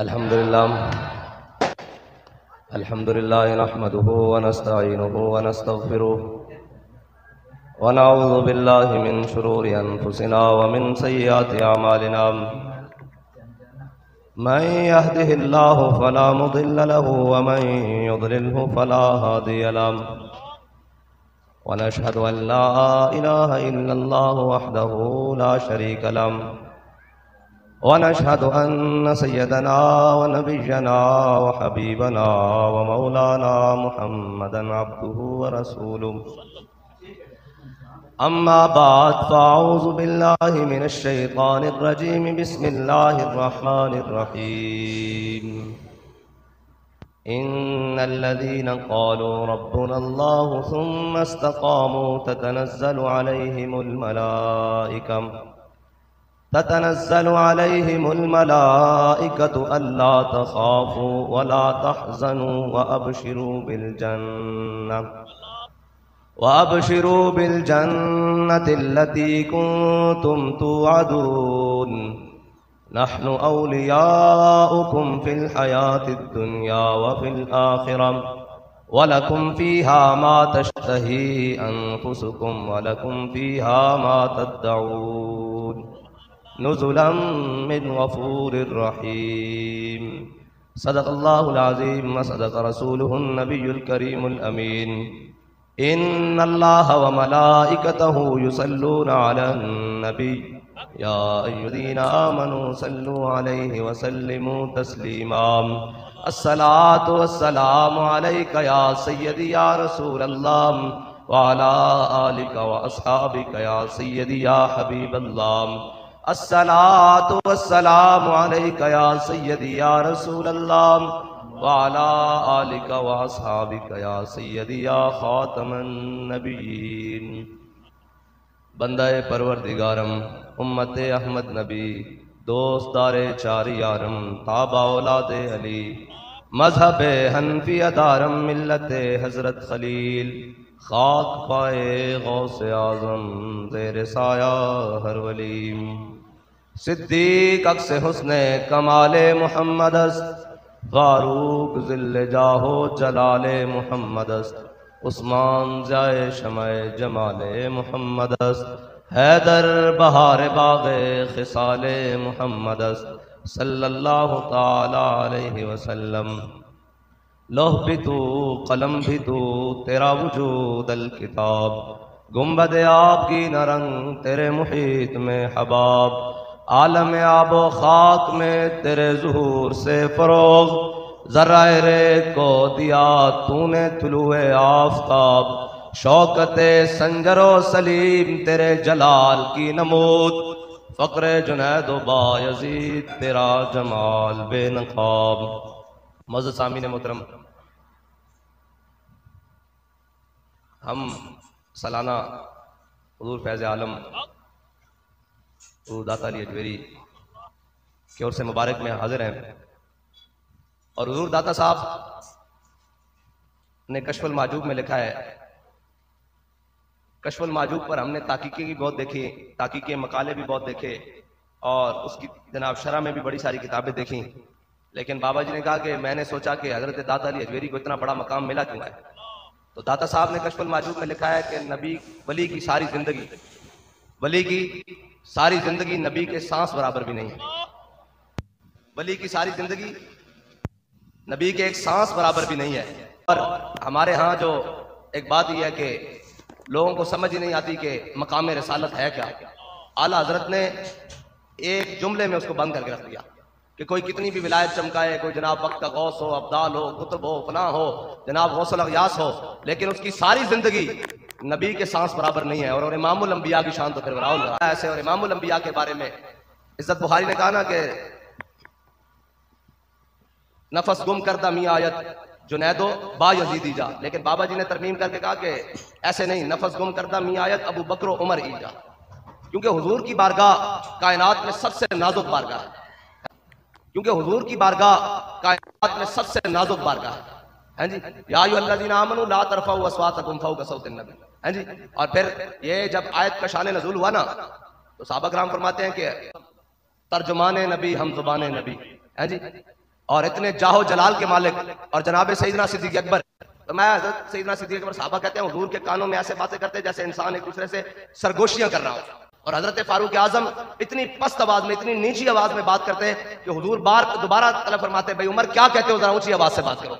अल्हम्दुलिल्लाह अल्हम्दुलिल्लाह नहमदुहु व नस्तईनुहु व नस्तगफिरुह व नऊज़ु बिल्लाहि मिन शुरूरि अनफुसिना व मिन सय्यिआति अमालिना मन यहदिहिल्लाहु फला मुदिल्ल लहु व मन युद्लिल्हु फला हादिय लहु व नशहदु अन ला इलाहा इल्लल्लाहु वहदहु ला शरीका लहु व नशहदु अन्न सय्यदना व नबिय्यना व हबीबना व मौलाना मुहम्मदन अब्दुहु व रसूलुहु अम्मा बाद फ़अऊज़ु बिल्लाहि मिनश शैतानिर रजीम बिस्मिल्लाहिर रहमानिर रहीम इन्नल्लज़ीना क़ालू रब्बुनल्लाहु सुम्मा इस्तक़ामू ततनज़्ज़लु अलैहिमुल मलाइकतु अल्ला तख़ाफ़ू व ला तहज़नू व अबशिरू बिल जन्नतिल्लती कुन्तुम तुअदून नहनु औलियाउकुम फिल हयातिद दुनिया व फिल आखिरह व लकुम फ़ीहा मा तश्तही अनफुसुकुम व लकुम फ़ीहा मा तदऊन नुज़ुलन मिन गफ़ूरिर रहीम। सदक़ल्लाहुल अज़ीम व सदक़ रसूलुहुन नबियुल करीमुल अमीन। इन्नल्लाह व मलाइकतहु युसल्लूना अलन नबी या अय्युहल्लज़ीना आमनू सल्लु अलैहि व सल्लिमू तस्लीमा। अस्सलातु वस्सलामु अलैका या सय्यदी या रसूलल्लाह व अला आलिका व अस्हाबिका या सय्यदी या हबीबल्लाह। अस्सलातु वस्सलामु अलैका या सय्यदी या रसूलल्लाह व अला आलिका व अस्हाबिका या सय्यदी या खातमन नबीयीन। बंदाए परवरदिगारम उम्मते अहमद नबी दोस्तारे चार यारम ताबा औलादे अली मजहबे हनफी अदारम मिल्लते हजरत खलील खाक पाए गौसे आजम ज़ेर साया हर वलीम। सिद्दीक अक्स हुस्ने कमाले मुहम्मदस फारूक ज़िल्ले जाहो जलाले मुहम्मदस उस्मान जाए शमाए जमाले मुहम्मदस हैदर बहार बाग़े खिसाले मुहम्मदस सल्लल्लाहु ताला अलैहि वसल्लम। लौह भी तू कलम भी तू तेरा वजूद अल किताब गुंबद आपकी नरंग तेरे मुहीत में हबाब आलम आबो खाक में तेरे ज़ुहूर से फरोग़ ज़र्राए रेत को दिया तूने तुलुए आफ़ताब शौकते संजरो सलीम तेरे जलाल की नमूद फ़क्रे जुनैद बायज़ीद तेरा जमाल बेनक़ाब। मौजूद सामीन मोहतरम, हम सालाना हुज़ूर फैज़ आलम दाता अली अजमेरी की ओर से मुबारक में हाजिर हैं और हुज़ूर दाता साहब ने कश्फुल माजूब में लिखा है। कश्फुल माजूब पर हमने ताकीकी भी बहुत देखी, ताकीकी मकाले भी बहुत देखे और उसकी जनाब शरह में भी बड़ी सारी किताबें देखी, लेकिन बाबा जी ने कहा कि मैंने सोचा कि हजरत दाता अली अजमेरी को इतना बड़ा मकाम मिला क्यों है। तो दाता साहब ने कश्फुल माजूब में लिखा है कि नबी वली की सारी जिंदगी नबी के सांस बराबर भी नहीं है। वली की सारी जिंदगी नबी के एक सांस बराबर भी नहीं है। और हमारे यहाँ जो एक बात यह है कि लोगों को समझ ही नहीं आती कि मकाम रिसालत है क्या। आला हजरत ने एक जुमले में उसको बंद करके रख दिया कि कोई कितनी भी विलायत चमकाए, कोई जनाब वक्त गौस हो, अब्दाल हो, कुतुब हो, फना हो, जनाब गौसल अगयास हो, लेकिन उसकी सारी जिंदगी नबी के सांस बराबर नहीं है। और इमामुल अंबिया की शान तो फिर ऐसे। और इमामुल अंबिया के बारे में इज्जत बुखारी ने कहा ना कि नफस गुम करदा मियां आयत जुनैदो बा यजीदी जा, लेकिन बाबा जी ने तरमीम करके कहा कि ऐसे नहीं, नफस गुम करदा मियां आयत अबू बकर उमर ईजा, क्योंकि हुजूर की बारगाह कायनात में सबसे नाजुक बारगाह है। हैं जी, या अय्युहल्लज़ीना आमनू ला तरफ़ऊ अस्वातकुम फ़ौक़ सौतिन नबी। हैं जी, और फिर ये जब आयत का शान नज़ूल हुआ ना तो सहाबा किराम फरमाते हैं कि तर्जुमाने नबी हम ज़ुबाने नबी है जी। और इतने जाहो जलाल के मालिक और जनाब सैयदना सिद्दीक अकबर। तो मैं हज़रत सैयदना सिद्दीक अकबर साहबा कहते हैं हुजूर के कानों में ऐसे बातें करते जैसे इंसान एक दूसरे से सरगोशियां कर रहा हो। और हजरत फारूक आजम इतनी पस्त आवाज में, इतनी नीची आवाज में बात करते हैं कि हुजूर दोबारा तलब फरमाते, भाई उमर क्या कहते हो, जरा ऊंची आवाज से बात करो।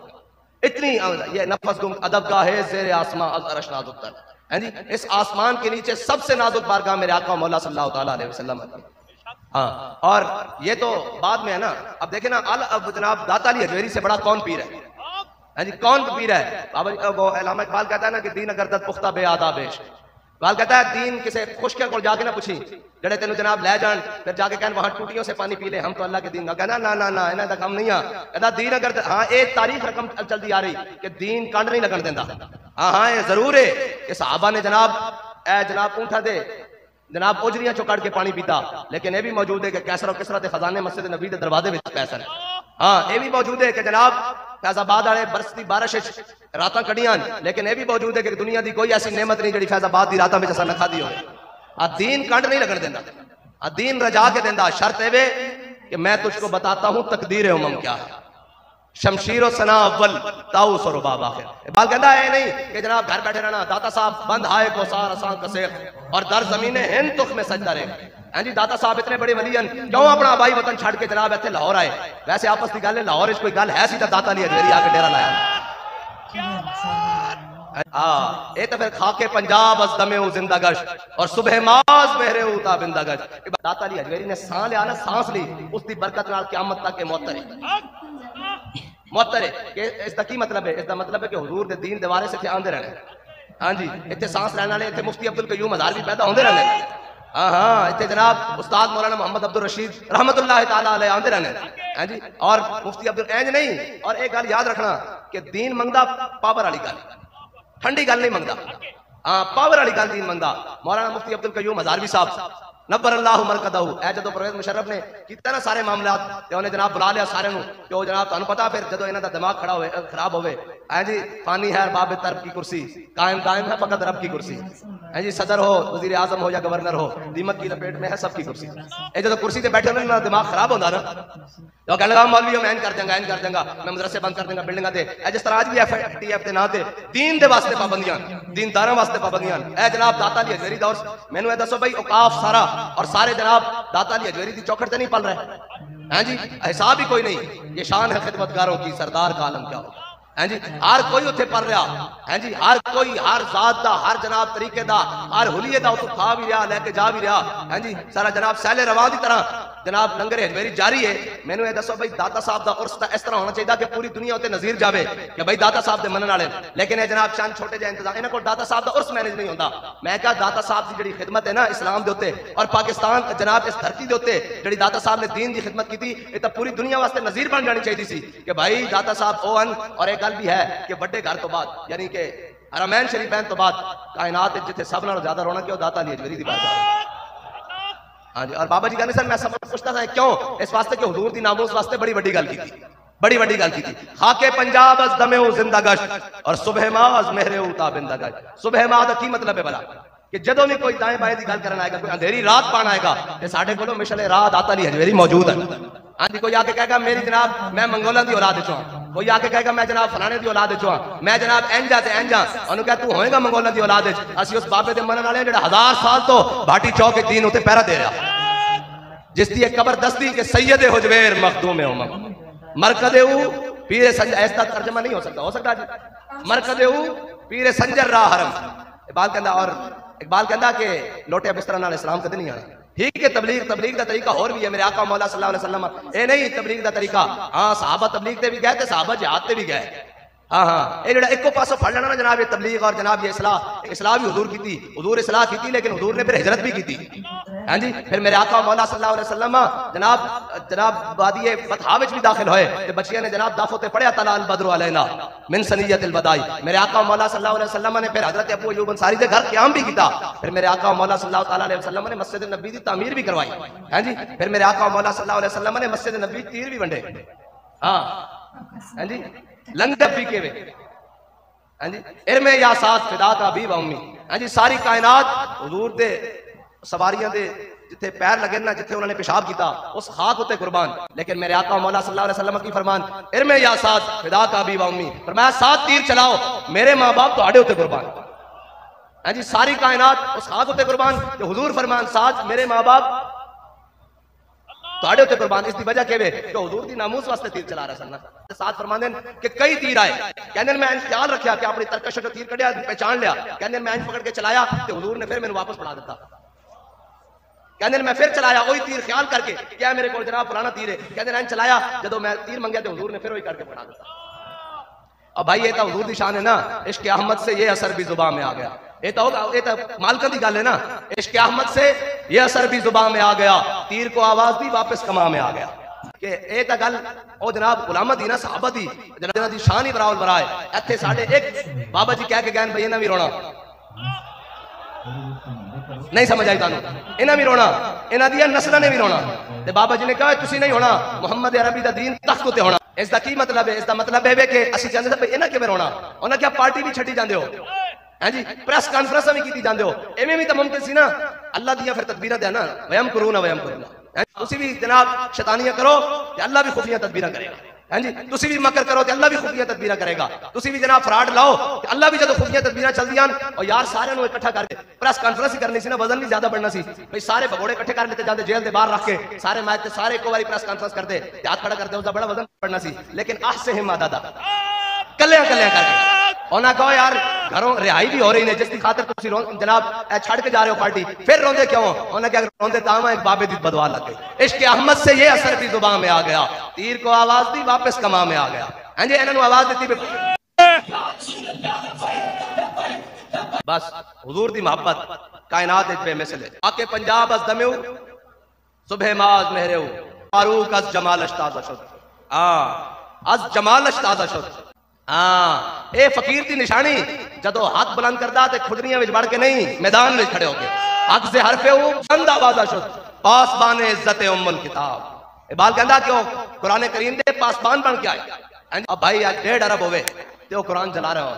इतनी ये नफस गुम अदब का है ज़ेरे आसमां अरश नाजुक तर है जी, इस आसमान के नीचे सबसे नाजुक बारगाह मेरे आका मौला सल्लल्लाहु ताला अलैहि वसल्लम। हाँ, और ये तो बाद में है ना। अब देखे ना, अब जनाब दाता अली हजवेरी से बड़ा कौन पीर है जी, कौन पीर है? बाबा वो अल्लामा इकबाल कहता है ना कि दीन अगर दत पुख्ता बे आदाबेश। इकबाल कहता है दीन किसे खुशके को जाके ना पूछी जड़े तेन जनाब ले जान, फिर जाके कहन वहां टूटियों से पानी पी ले, हम तो अल्लाह के दीन का कहना ना ना ना इन्हें तक हम नहीं आ कहता दीन अगर। हाँ, एक तारीख रकम चलती आ रही कि दीन कंड नहीं लगन देता। हाँ हाँ, ये जरूर है कि सहाबा ने जनाब ऊंठा दे जनाब ओजरियां चौकड़ के पानी पीता, लेकिन यह भी मौजूद है कि कैसर और किसरा के खजाने मस्जिद नबी के दरवाजे में कैसर है। हाँ, ये भी मौजूद है कि जनाब फैजाबाद वाले बरसती बारिश रातां कड़ियां, लेकिन यह भी मौजूद है कि दुनिया की कोई ऐसी नेमत नहीं जी फैजाबाद की रातां में असा न खादी हो। दीन कंड नहीं लगन देता, दीन रजा के देता। शर्त है कि मैं तुझको बताता हूं तकदीर उमम क्या है, शमशीर सना अव्वल ताऊस और रुबाब आखिर। इकबाल कहता है नहीं कि जनाब घर बैठे रहना, दाता साहब बंद आए को सार आसान कसेख और दर जमीने हिंद तुख में सजदा रहे। हाँ जी, दाता साहब इतने बड़े वलीयन क्यों अपना आबाई वतन छड़ के जनाब इतने लाहौर आए? वैसे आपस की गल है, लाहौर कोई गल है सी दाता अली हजवेरी आके डेरा लाया। ये तो फिर खाके पंजाब अस दमे जिंदा गश और सुबह माज बहरे उता बिंदा गश। दाता अली हजवेरी ने सांस लिया ना, सांस ली उसकी बरकत नाल क़यामत तक के मोहतर इसका की मतलब है? इसका मतलब है कि हुजूर दे दीन दीवारे से आंदे रहने। हाँ जी, इतने सांस लेने वाले इतने मुफ्ती अब्दुल कयूम हज़ार भी पैदा होंदे रहने। हाँ हाँ, इतने जनाब उस्ताद मौलाना मोहम्मद अब्दुल रशीद रहमतुल्लाह ताला अलैह आंदे रहने। हाँ जी, और मुफ्ती अब्दुल इंज नहीं। और एक गल याद रखना कि दीन मंगदा पावर वाली गल, ठंडी गल नहीं मंगदा। हाँ, पावर वाली गल दीन मंगदा। मौलाना मुफ्ती अब्दुल कयूम हज़ारवी साहब नब्बर अल्लाह मरकदहू ए जो परवेज मुशर्रफ ने किया ना सारे मामलात ते उन्हें जनाब बुला लिया सारे क्यों जनाब तुहानू पता फिर जो इन्हां दा दिमाग खराब होवे है जी, फानी है बाब तरफ की कुर्सी, कायम है फकत रब की कुर्सी है जी। सदर हो, वजीर आजम हो या गवर्नर हो, दीमक की लपेट में है सबकी कुर्सी। ये जो कुर्सी से बैठे ना दिमाग खराब होता ना, तो कहने लगा मौलवी मैं कर देंगा मैं मदरसे बंद कर देंगा बिल्डिंगा दे। जिस तरह आज भी FATF के नाम से दीन दे वास्ते पाबंदियां, दीनदारां वास्ते पाबंदियां। ए जनाब दाता अली हजवेरी दौर मैनू दसो भाई औकाफ सारा और सारे जनाब दाता अली हजवेरी की चौखट से नहीं पल रहे हैं जी, हिसाब ही कोई नहीं। ये शान है खिदमतगारों की, सरदार का आलम क्या होगा है जी। हर कोई उत्थे पढ़ रहा है जी, हर कोई हर जात दा, हर जनाब तरीके दा, हर हुलिये दा उतो खा भी रहा लेके जा भी रहा है जी। सारा जनाब सैले रवां की तरह जनाब लंगर हजवेरी जारी है। मैनू ये दसो भाई दाता साहब का उर्स इस तरह होना चाहिए कि पूरी दुनिया उत्ते नज़ीर जावे कि भाई दाता साहब के मनन वाले, लेकिन ये जनाब चंद छोटे जिहा इंतजाम इन्हां कोल दाता साहब का उर्स मैनेज नहीं होता। मैं क्या दाता साहब की जिहड़ी खिदमत है ना इस्लाम के उत्ते और पाकिस्तान जनाब इस धरती के उत्ते जिहड़ी दाता साहब ने दीन की खिदमत की, ये तो पूरी दुनिया वास्ते नज़ीर बन जानी चाहिए सी कि भाई दाता साहब ओवन। और एक गल भी है कि बड़े घर तो बाद यानी कि हरमैन शरीफैन तो बाद कायनात जिथे सब नालों ज्यादा रौनक है दाता अली हजवेरी दी बात। हाँ जी, और बाबा जी कहने सर मैं सब पूछता था क्यों? इस वास्ते कि हुजूर दी नामूस वास्ते बड़ी वड्डी गल की थी, बड़ी वड्डी गल की थी। खाके पंजाब अज दमे जिंदा गश और सुबह माज मेहरे उता बिंदा गश। सुबह माज की मतलब है भला कि जदों भी कोई दाएं बाएं की गल करना आएगा, कोई अंधेरी रात पाना आएगा तो साढ़े कोलों मिशले रात दाता अली हजवेरी मौजूद है। हाँ जी, कोई आके कहेगा मेरी जनाब मैं मंगोला की औलाद चो, कोई आके कहेगा मैं जनाब फलाने की औलाद चो, मैं जनाब इंजा ते इंजा, उन्होंने कहा तू होएगा मंगोला की औलाद। असि उस बाबे दे मनन वाले जिहड़ा 1000 साल तो भाटी चौक के दीन उत्ते पहरा दे रहा, जिसकी एक कबर दस्ती के सैयद हुजवेर मखदूम उम्मत मरकदे पीर संजर। ऐसा तर्जमा नहीं हो सकता जी, मरकदे पीर संजर राह हरम। इकबाल कहता कि लोटे बिस्तरा नाल इस्लाम कदे नहीं आना। ठीक है, तबलीग का तरीका और भी है। मेरे आका मौला सल्लल्लाहु अलैहि वसल्लम ये नहीं तबलीग का तरीका। हाँ, सहाबा तबलीग ते भी गए, सहाबा जिहाद ते भी गए। हाँ हाँ, ये जो एको पासों फड़ लेना ना जनाब ये तबलीग और जनाब ये इस्लाह भी हुजूर की थी, हुजूर इस्लाह की थी, लेकिन हुजूर ने फिर हिजरत भी की थी। हाँ जी, फिर मेरे आका मौला सल्लल्लाहु अलैहि वसल्लम जनाब वादी फतहा विच भी दाखिल होए ते बच्चियां ने जनाब दाफो ते पढ़िया तला अल बद्रु अलैना मिन सनियतिल बदाई। मेरे आका मौला सल्लल्लाहु अलैहि वसल्लम ने फिर हजरत अबू अय्यूब अंसारी के घर क़याम भी किया। फिर मेरे आका मौला सल्लल्लाहु ताला अलैहि वसल्लम ने मस्जिद नबी की तामीर भी करवाई। हाँ जी, फिर मेरे आका मौला सल्लल्लाहु अलैहि वसल्लम ने मस्जिद नबी तीर भी वंडे। हाँ हाँ जी, लंगर भी के हाँ जी, इरमे या साथ फिदा का भी उम्मी। हाँ जी, सारी कायनात हुजूर दे सवारियां दे जिथे पैर लगे ना, जिथे उन्होंने पेशाब किया उस खाक उत्ते कुर्बान। लेकिन मेरे आका मौला सल्लल्लाहु अलैहि वसल्लम की फरमान, इरमे या साद फिदा का भी व उम्मी, फरमाया 7 तीर चलाओ, मेरे मां बाप तुहाडे उत्ते कुर्बान। हां जी, सारी कायनात उस खाक उत्ते कुर्बान जो हुजूर फरमान, साद मेरे मां बाप तुहाडे उत्ते कुर्बान। इसकी वजह केवे कि हुजूर दी नामूस वास्ते तीर चला रहा सन। साथ फरमांदे कि कई तीर आए, कहंदे मैं ख्याल रखा कि अपनी तरकश जो तीर कढ़िया पहचान लिया, कहंदे मैं पकड़ के चलाया तो हुजूर ने फिर मैंने वापस पढ़ा दिता। कहंदे मैं फिर चलाया वही तीर ख्याल करके, क्या मेरे को जनाब पुराना तीर है, कहंदे मैं चलाया, जब मैं तीर मंगया तो हुजूर ने फिर वही करके पढ़ा दिता। अब भाई ये तो हुजूर दी शान है ना, इश्क अहमद से ये असर भी जुबान में आ गया। ये तो होगा, ये तो मालका दी गल है ना, इश्क अहमद से ये असर भी जुबान में आ गया, तीर को आवाज दी वापस कमा में आ गया। कि ये तो गल ओ जनाब गुलामा दी ना, सहाबा दी, जिन्हां दी शान ही बराबर बराए। इत्थे साडे एक बाबा जी कह के गए भाई इन्हां भी रोना नहीं समझ आई, तुहानू इन्हां भी रोना, इन्हां दी नस्लां ने भी रोना। ते बाबा जी ने कहा तुसीं नहीं होना, मुहम्मद अरबी दा दीन तख्त उत्ते होना। इसका की मतलब है? इसका मतलब है कि असि चाहते थे इन्हां किवें रोना, उन्हां क्या पार्टी भी छड्डी जांदे हो, हैं जी, प्रेस कॉन्फ्रेंस भी की जाते हो, इवें भी तो मुमकिन सी ना। अल्लाह दियां फिर तदबीरां दे ना, वयम करूना वयम करूना, तुसी भी जनाब शैतानियां करो तो अल्लाह भी खुफिया तदबीरां करेगा। हैं जी, तुसी भी मकर करो तो अल्लाह भी खुफिया तदबीरां करेगा। तुसी भी जनाब फ्रॉड लाओ तो अल्लाह भी जो खुफिया तदबीरां चलदियां। और यार सारे नूं इकट्ठा करके प्रेस कॉन्फ्रेंस ही करनी सी ना, वजन भी ज्यादा बढ़ना सी भाई, सारे भगोड़े इकट्ठे कर लेते जाते जेल के बाहर रख के, सारे मैच के सारे एक बारी प्रेस कॉन्फ्रेंस करते, हाथ खड़ा करते, उसका बड़ा वजन बढ़ना सी। लेकिन आह से हिम्मत दादा कलिया कलिया करके उन्हें कहो यार घरों रिहाई भी हो रही है, जिसकी खातर तुम जनाब छड़ के जा रहे हो पार्टी, फिर रोंदे क्यों? उन्हें क्या रोंदे तामा एक बाबे दी बदवा लग गई। इश्क अहमद से ये असर भी जुबान में आ गया, तीर को आवाज दी वापस कमा में आ गया। हां जी, इन्होंने आवाज दी बस हुजूर दी मोहब्बत कायनात इच बेमिसल है। आके पंजाब अज दमेऊ सुबह माज मेहरेऊ फारूक अज जमाल अश्ताज अशद, अज जमाल अश्ताज अशद। हाँ, ए फकीर की निशानी जदों हाथ बुलंद करदा ते खुदरियां विच बढ़ के नहीं, मैदान में खड़े होके हक से हरफे बंद आवाज़ शुद पासबान इज्जत उम्मुल किताब। इकबाल कहंदा क्यों कुरान करीम दे पासबान बन के आए। अब भाई आज 1.5 अरब होवे ते ओ कुरान चला रहे हो,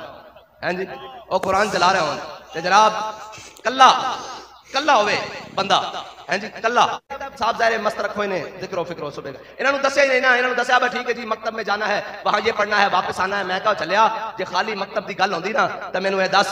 हैं जी, ओ कुरान चला रहे हो ते जनाब कल्ला कल्ला होवे बंदा, हैं जी, कल्ला साहब ज़ाहिर मस्त रखो इन्हें जिक्रो फिक्रो सुबह का, इन्होंने दसिया ही नहीं ना, इन्होंने दसिया ठीक है जी मकतब में जाना है, वहां ये पढ़ना है, वापस आना है। मैं कहा चलिया जे खाली मकतब की गल होंदी ना तो मैनू यह दस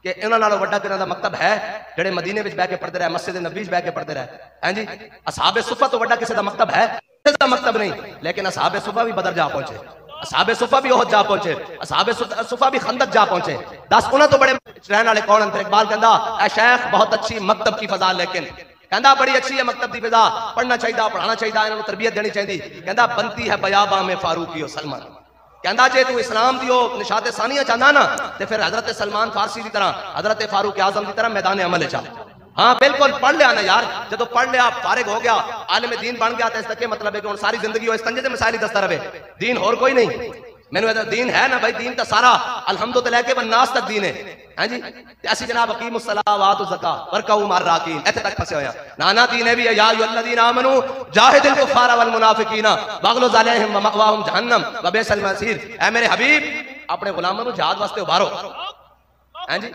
कि इन्होंने नालों वड्डा किन्हां दा मकतब है जेड़े मदीने विच बह के पढ़ते रहे, मस्जिद नबी विच बह के पढ़ते रहे, हैं जी। असहाबे सुफ़ा तो वड्डा किसी का मकतब है, किसी का मकतब नहीं, लेकिन असहाबे सुफ़ा भी बदर जा पहुंचे, असहाबे सुफ़ा भी ओहद जा पहुंचे, असहाबे सुफ़ा भी खंदक जा पहुंचे। दस उन्हें तो बड़े रहने वाले कौन अंतर? इकबाल कहंदा ऐ शेख बहुत अच्छी मकतब की फजा, लेकिन कहंदा बड़ी अच्छी है मकतब की फिजा, पढ़ना चाहिए, पढ़ाना चाहिए, इन्होंने तरबियत देनी चाहिए। कहंदा बनती है बयाबा में फारूकी और सलमान। कहंदा जे तू इस्लाम दी निशाते सानिया चाहता ना तो फिर हजरत सलमान फारसी की तरह, हजरत फारूक आजम की तरह मैदान अमल चा। हाँ बिल्कुल पढ़ लिया ना यार, जब पढ़ लिया फारिग हो गया, आलिम दीन बन गया तो इसका क्या मतलब है कि सारी जिंदगी इस तंजे मसाइल ही दसता रहे, दीन और कोई नहीं। मैंने दीन है ना भाई, दीन तो सारा अलहमदु तो लेके वन्नास तक दीन है, हैं जी। ऐसी जनाब अकीमुस सलात व आतुज़ ज़कात वरकऊ मार राकीन इत्थे तक फसे होया। नाना दीन है भी या अय्युहल्लज़ीना आमनू जाहिदिल कुफ़ारा वल मुनाफिकीना वग़लुज़ अलैहिम व मअवाहुम जहन्नम व बि'सल मसीर। ऐ मेरे हबीब अपने गुलामों को जिहाद वास्ते उभारो, हैं जी,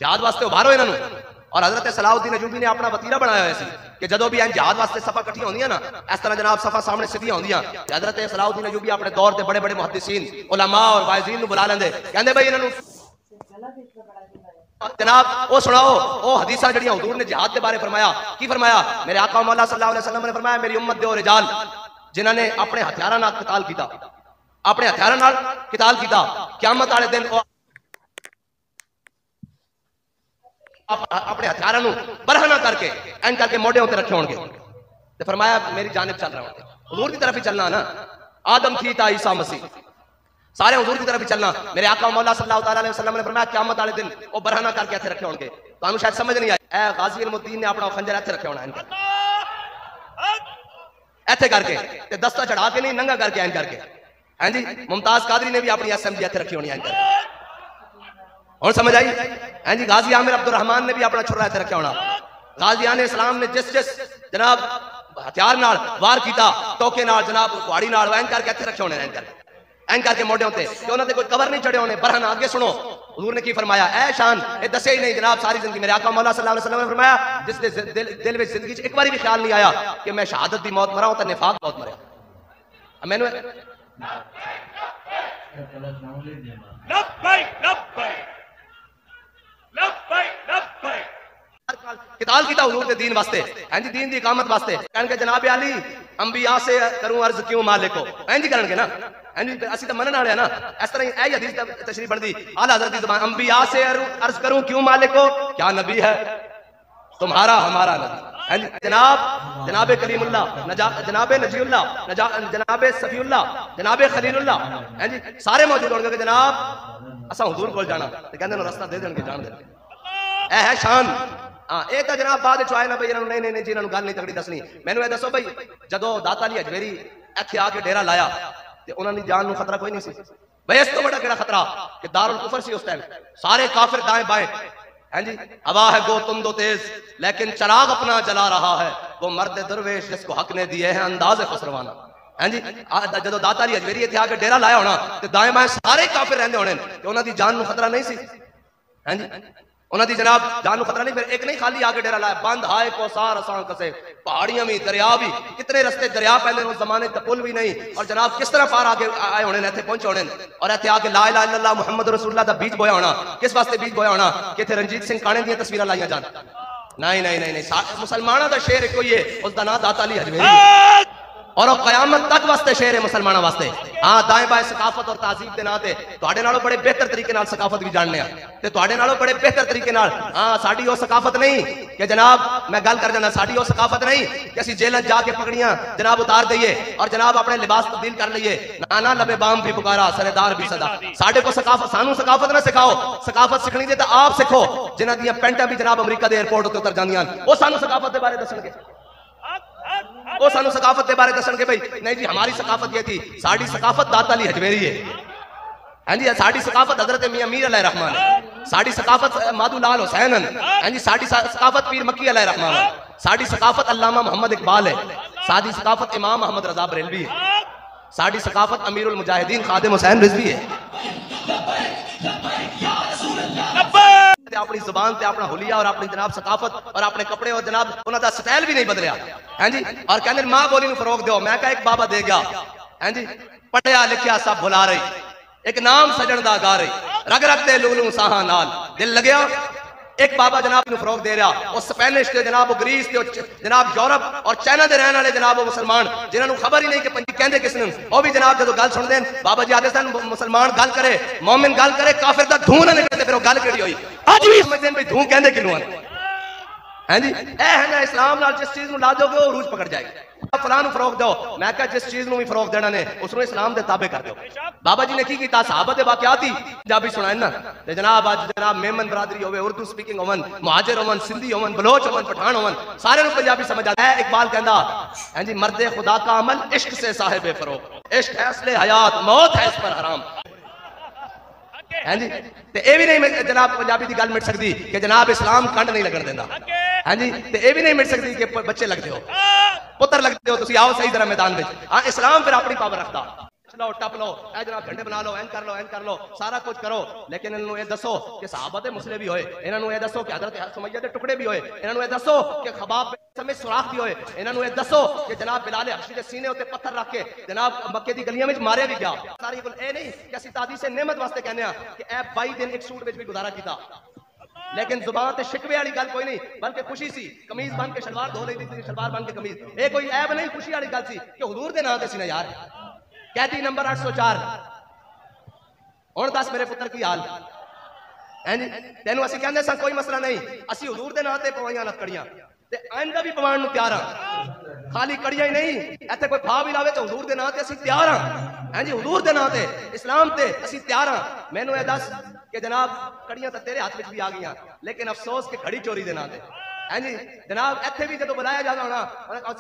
जिहाद वास्ते उभारो इन्होंने। और हजरत सलाहुद्दीन अयूबी ने अपना वतीरा बनाया है कि जदों भी जिहाद वास्ते सफा इकट्ठी होंदियां ना, इस तरह जनाब सफा सामने सीधी होंदियां, हजरत सलाहुद्दीन अयूबी अपने दौर के बड़े बड़े मुहद्दिसीन उलमा और वाइज़ीन बुला लेंदे, कहंदे भाई इन्होंने जनाब वो सुनाओ वो हदीसा जड़ियां हुजूर ने जिहाद के बारे फरमाया। की फरमाया? मेरे आका मौला सल्लल्लाहु अलैहि वसल्लम ने फरमाया मेरी उम्मत दे ओ रिजाल जिन्होंने अपने हथियारां नाल किताल कीता, अपने हथियारां नाल किताल कीता, क़यामत वाले दिन अपने हथियारों को बरहना करके एंड करके मोढे उत्ते रखे होंगे। तो फरमाया मेरी जानिब चल रहे होंगे, हुजूर की तरफ ही चलना ना। आदम थी ता ईसा मसीह, सारे हुजूर की तरफ ही चलना। मेरे आका मौला सल्लल्लाहु अलैहि वसल्लम ने फरमाया क़यामत वाले दिन वो बरहना करके ऐसे रखे होंगे। तो शायद समझ नहीं आई, ए गाजी अलमुद्दीन ने अपना खंजर ऐसे रखे होना इनका ऐसे करके ते दस्ता चढ़ा के नहीं, नंगा करके एंड करके, हैं जी। मुमताज कादरी ने भी अपनी एसएमजी ऐसे रखी होनी एंड करके, और समझ आई, हैं जी। गाजी आमिर अब्दुल रहमान ने भी अपना छुरा ऐसे रखा होना। गाजी आने इस्लाम ने जिस जिस जनाब हथियार नाल वार किया, टोके नाल जनाब कुहाड़ी नाल एंड करके ऐसे रखे होने, एंड करके मोढे होते कि उन्होंने कोई कवर नहीं चढ़े होने। बरहना आगे सुनो, हुजूर ने की फरमाया, ऐ शान ये दसे ही नहीं जनाब सारी जिंदगी। मेरे आका मौला सल्लल्लाहु अलैहि वसल्लम ने फरमाया, जिसने दिल में जिंदगी एक बार भी ख्याल नहीं आया कि मैं शहादत दी मौत मरा हूं तो निफाक मौत मरा। मैंने किताल की हुजूर के दीन वास्ते, हैं जी दीन दी इकामत वास्ते। कहने जनाब अली अंबिया से करूं अर्ज क्यों मालिक को, हैं जी करनगे ना, हैं जी असि तो मनन वाले ना। इस तरह यही हदीस तशरीह बनदी आला हज़रत दी ज़ुबान, अंबिया से अर्ज करूं क्यों मालिक को, क्या नबी है तुम्हारा हमारा नबी। जनाब जनाबे कलीमुल्लाह, जनाबे नजीउल्लाह, जनाबे सफीउल्लाह, जनाबे खलीलुल्लाह, हैं जी सारे मौजूद होंगे कि जनाब असा हुजूर को जाना तो कहंदे रास्ता दे देंगे जान दे। ए है शान। हाँ ये तो जनाब बाद आए ना भाई नहीं नहीं जी गल नहीं तगड़ी दसनी। मैनू दसो भाई जदों दाता अली हजवेरी इत्थे आके डेरा लाया तो उन्होंने जान नूं खतरा कोई नहीं सी भाई। इस तो बड़ा केड़ा खतरा कि दारुल कुफर सी उस टाइम, सारे काफिर दाएं बाएं, हैं जी हवा है गो तुम दो तेज लेकिन चराग अपना जला रहा है, वो मर्द दरवेश जिसको हक ने दिए हैं अंदाज़े खुसरवाना। हैं जी जदों दाता अली हजवेरी इत्थे आके डेरा लाया होना तो दाएं बाएं सारे काफिर रहिंदे होने ते उन्हां दी जान नूं खतरा नहीं सी। हैं जी उन्होंने जनाब जानू खतरा नहीं। फिर एक नहीं खाली आके डेरा लाया, बंद हाय को सार असां कसे, पहाड़ियां भी दरिया भी, कितने रस्ते दरिया पहले उस जमाने तक पुल भी नहीं, और जनाब किस तरह पार आके आए होने इत्थे पहुंचे होने, और इत्थे आके ला इलाहा इल्लल्लाह मुहम्मद रसूलुल्लाह दा बीज बोया होना। किस वास्ते बीज बोया होना कि इत्थे रंजीत सिंह काणे दी तस्वीरां लाइयां जान। नहीं नहीं नहीं नहीं मुसलमाना दा शेर एक ही है, उसका नाम दाता अली हजवेरी, और वो कयामत तक वास्ते शेर है मुसलमानों वास्ते। हाँ दाएं बाएं सकाफत और तहजीब के नाम से तुहाडे नालों बड़े बेहतर तरीके नाल सकाफत भी जानने ते तुहाडे नालों बड़े बेहतर तरीके नाल। हाँ साडी वो सकाफत नहीं कि जनाब मैं गल कर जाना, साडी वो सकाफत नहीं कि असीं जेल जाके पगड़ियां जनाब उतार दईए और जनाब अपने लिबास तब्दील कर लईए। नाना लबे बाम भी पुकारा सरेदार भी सदा। साडे को सकाफत, सानू सकाफत ना सिखाओ, सकाफत सीखनी जे तां आप सिखो जिन्हां दियां पैंटां भी जनाब अमरीका दे एयरपोर्ट उत्ते उतर जांदियां, वो सानू सकाफत दे बारे दसणगे, वो सानू सकाफत के बारे दसणगे। भाई नहीं जी हमारी सकाफत ये थी, साड़ी सकाफत दाता अली हजवेरी है। हाँ जी साड़ी सकाफत हजरत मियां मीर अलैहि रहमान है, साड़ी सकाफत माधू लाल हुसैन है। हाँ जी साड़ी सकाफत पीर मक्की अलैहि रहमान है, साड़ी सकाफत अल्लामा मोहम्मद इकबाल है, साड़ी सकाफत इमाम अहमद रजा बरेलवी है, साड़ी सकाफत अमीरुल मुजाहिदीन खादिम हुसैन रिजवी है। अपनी जुबान से अपना हुलिया और अपनी जनाब सकाफत और अपने कपड़े और जनाब उन्होंने स्टाइल भी नहीं बदलिया। हैं जी और कहते मां बोली नूं फरोग दो। मैं कहा एक बाबा दे गया, हैं जी पढ़िया लिखिया सब भुला रही, एक नाम सजन दा गा रही, रग रग दे लूलू साहा नाल दिल लग्या। एक बाबा जनाब नूं फरोग दे रहा, वो स्पेनिश के जनाब ग्रीस के जनाब यूरोप और चाइना के रहने वाले जनाब मुसलमान जिन्होंने खबर ही नहीं कि पंजी कहते किस ने, वो भी जनाब जो गल सुनते हैं बाबा जी आते सन मुसलमान गल करे मोमिन गल करे काफिर दा धूं ना निकलते, फिर वो गल केड़ी होई अज भी समझते हैं भाई धूं कहते किनू हैं जी। ए है ना इस्लाम नाल जिस चीज ला दोगे वो रूज पकड़ जाएगी। फलां नूं फरोग दो, मैं कहा जिस चीज नूं भी फरोग देना ने उसनूं इस्लाम दे ताबे कर दो। बाबा जी ने की कीता, सहाबा दे वाकयात ही पंजाबी सुनाए ना ते जनाब अज जनाब मेमन बरादरी होवे, उर्दू स्पीकिंग होवन, मुहाजिर होवन, सिंधी होवन, बलोच होवन, पठान होवन, सारे नूं पंजाबी समझ आता है। इकबाल कहंदा हैं जी मर्दे खुदा का अमल इश्क से साहिब फरोग, इश्क है असले हयात मौत है इस पर हराम। हैं जी ते ए भी नहीं जनाब पंजाबी दी गल मिट सकदी कि जनाब इस्लाम कंड नहीं लगन देंदा। हैं जी ते ए भी नहीं मिट सकदी कि बच्चे लगदे हो पुत्र लगदे हो तुसी आओ सही तरह मैदान में। हाँ इस्लाम फिर अपनी पावर रखता, चलो टप लो ए जनाब झंडे बना लो, एन कर लो सारा कुछ करो, लेकिन इन्हों ये दसो कि सहाबा दे मसले भी होए, इन्हों ये दसो कि हजरत सुमैया दे टुकड़े भी होए, इन्हों ये दसो कि खबाब में सुराख भी होए, इन्हों ये दसो कि जनाब बिलाल हबशी दे सीने उत्ते पत्थर रख के जनाब मक्के दी गलियां में मारे भी गया। सारी गल ए नहीं कि असि तादी से नेमत वास्ते कहने कि ए 22 दिन एक सूट विच भी गुजारा कीता, लेकिन जुबान ते शिकवे वाली गल कोई नहीं, बल्कि खुशी सी कमीज बन के शलवार धो रही थी, शलवार बन के कमीज, ये कोई ऐब नहीं, खुशी वाली गल सी कि हुजूर दे नाम ते सी ना यार। कहती नंबर 804 हुण दस मेरे पुत्र की हाल है जी, तेनों असीं कहंदे सा कोई मसला नहीं, असीं हुजूर दे नाम ते पवाइयां लकड़ियां ते आइंदा भी पवाण नूं तैयार हां, खाली कड़ियां ही नहीं इत्थे कोई खा भी लावे तो हुजूर दे नाम ते असीं तैयार हां। हैं जी हुजूर दे नाम ते इस्लाम ते असीं तैयार हां। मैनूं ये दस कि जनाब कड़ियां तां तेरे हाथ विच भी आ गईयां, लेकिन अफसोस कि घड़ी चोरी दे नाम ते। हैं जी जनाब इत्थे भी जो बुलाया जाता होना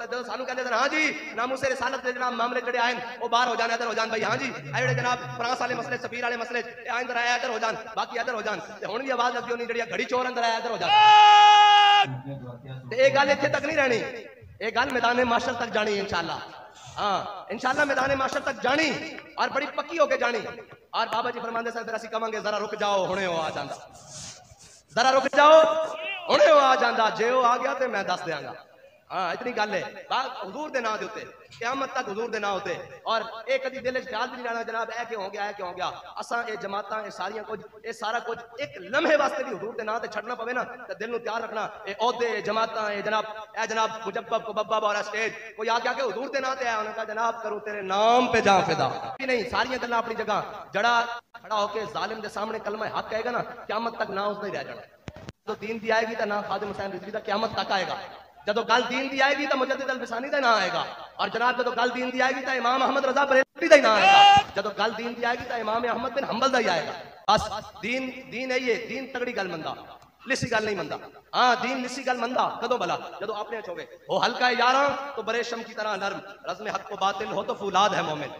जो सानू कहते हाँ जी नामूसे रिसालत के जनाब मामले जड़े आए वो बाहर हो जाने, इधर हो जान भाई। हाँ जी ए जनाब फ्रांस वाले मसले सफीर वाले मसले अंदर आया इधर हो जान, बाकी इधर हो जान, हुण भी आवाज लगती होनी जी घड़ी चोर अंदर आया इधर हो जान। ये गल इत्थे तक नहीं रहनी, ये गल मैदान माशर तक जानी इंशाअल्लाह। हाँ इंशाअल्लाह मैदान माशर तक जानी और बड़ी पक्की होके जानी। और बाबा जी फरमाते सर फिर असं कहेंगे जरा रुक जाओ हुणे आ जाता, जरा रुक जाओ हुणे आ जाता, जे वो आ गया तो मैं दस देंगा। हाँ इतनी गल है हुजूर दे नाम दे उत्ते क़यामत तक हुजूर दे नाम होते। और एक कदी दिल ख्याल भी नहीं रहना जनाब ऐ क्यों हो गया, ऐ क्यों हो गया। असा ये जमात ये सारियां कुछ ये सारा कुछ एक लम्हे वास्ते भी हुजूर दे नाम ते छड़ना पवे ना तो दिल नूं तैयार रखना। ये ओहदे जमात ये जनाब मुजब्बब को बब्बा वाला स्टेज कोई आ गया कि हुजूर दे नाम ते आया उन्होंने कहा जनाब करूं तेरे नाम पे जां फिदा नहीं। सारियां गल्लां अपनी जगह जड़ा खड़ा होके जालिम दे सामने कलमा हक कहेगा ना क़यामत तक ना उसने रह जाना। तो दीन दी आएगी तो ना खादिम हुसैन रिजवी दा क़यामत तक आएगा। जदों गल दीन दी आएगी तो मुजद्दिद अल-फिसानी दा ना आएगा। और जनाब जदों गल दीन दी आएगी तो इमाम अहमद रजा बरेलवी दा ना आएगा। जदों गल दीन दी आएगी तो इमाम अहमद बिन हंबल दा ही आएगा। बस दीन है ये दीन तगड़ी गल मंदा लिसी गल नहीं मंदा। हाँ दीन लिसी गल मंदा कदों भला जदों अपने चोवे वो हल्का है यारा तो बरेशम की तरह नर्म रज़्म हक को बातिल हो तो फौलाद है मोमिन।